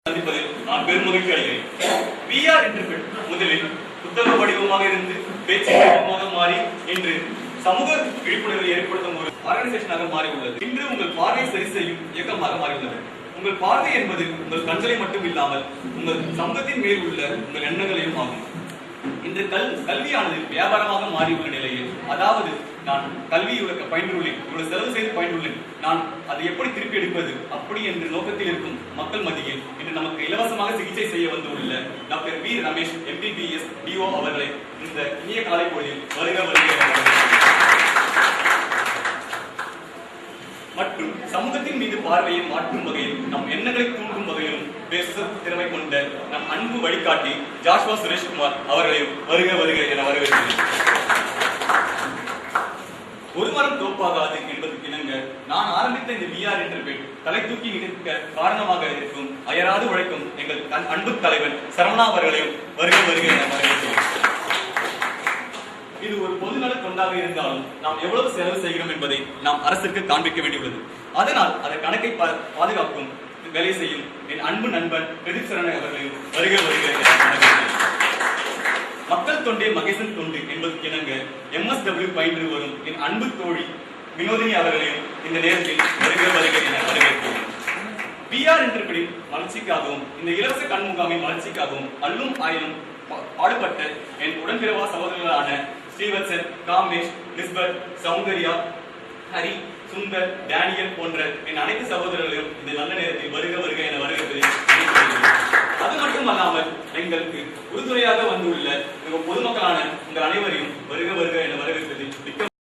நான் பெருமகிழ்ச்சி அடைகிறேன். VR இன்டர்பிரட் முதலில் புத்தக வடிவமாக இருந்து பேச்சு வடிவமாக மாறி இன்று சமூக விழிப்புணர்வை ஏற்படுத்தும் ஒரு ஆர்கனைசேஷனாக மாறி உள்ளது. இன்று உங்கள் பார்வை சரி செய்யும் இயக்கமாக மாறியுள்ளது. உங்கள் பார்வை என்பது உங்கள் கண்களை மட்டும் இல்லாமல் உங்கள் சமூகத்தின் மேல் உள்ள உங்கள் எண்ணங்களையும் ஆகும். இந்த கல்வியானது வியாபாரமாக மாறியுள்ள நிலையில், அதாவது நான் கல்வியை பயின்றுள்ளேன், இவ்வளவு செலவு செய்து பயின்றுள்ளேன், நான் அதை எப்படி திருப்பி எடுப்பது அப்படி என்ற நோக்கத்தில் இருக்கும் மக்கள் மத்தியில் இன்று நமக்கு இலவசமாக சிகிச்சை செய்ய வந்துள்ள doctor V Ramesh MBBS DO அவர்களை இந்த இனிய காலை பொழுதில் வருக மற்றும் சமூகத்தின் மீது பார்வையை மாற்றும் வகையில் நம் எண்ணங்களை தூண்டும் வகையிலும் பேசும் திறமை கொண்ட நம் அன்பு வழிகாட்டி ஜாஷ்வா சுரேஷ்குமார் அவர்களையும் வருக என வரவேற்கிறேன். ஒரு மரம் தோப்பாகாது என்பதற்கு இணங்க நான் ஆரம்பித்த இந்த VR இன்டர்பிரட் தலை தூக்கி நிற்க காரணமாக இருக்கும் அயராது உழைக்கும் எங்கள் அன்பு தலைவன் சரவணா அவர்களையும் வருக என வரவேற்கிறேன். இது ஒரு பொதுநல தொண்டாக இருந்தாலும் நாம் எவ்வளவு செலவு செய்கிறோம் என்பதை நாம் அரசுக்கு காண்பிக்க வேண்டியுள்ளது. அதனால் அதை கணக்கை பாதுகாக்கும் வேலை செய்யும் என் அன்பு நண்பன் பிரதீப் சரண் அவர்களையும் வருக மக்கள் தொண்டே மகேசன் தொண்டு என்பதற்கு இணங்க MSW பயின்று வரும் என் அன்பு தோழி வினோதினி அவர்களையும் இந்த நேரத்தில் வருக என வரவேற்கிறேன். VR இன்டர்பிரட்டின் வளர்ச்சிக்காகவும் இந்த இலவச கண் முகாமின் வளர்ச்சிக்காகவும் அல்லும் ஆயினும் பாடுபட்ட என் உடன்பிறவா சகோதரர்களான ஸ்ரீவத்சன், காமேஷ், லிஸ்பத், சௌந்தர்யா, ஹரி, சுந்தர், டேனியல் போன்ற என் அனைத்து சகோதரர்களையும் இந்த நல்ல நேரத்தில் வருக என வரவேற்பதை அது மட்டுமல்லாமல் எங்களுக்கு உறுதுணையாக வந்துள்ள பொதுமக்களான உங்கள் அனைவரையும் வருக என வரவேற்பதில் மிக்க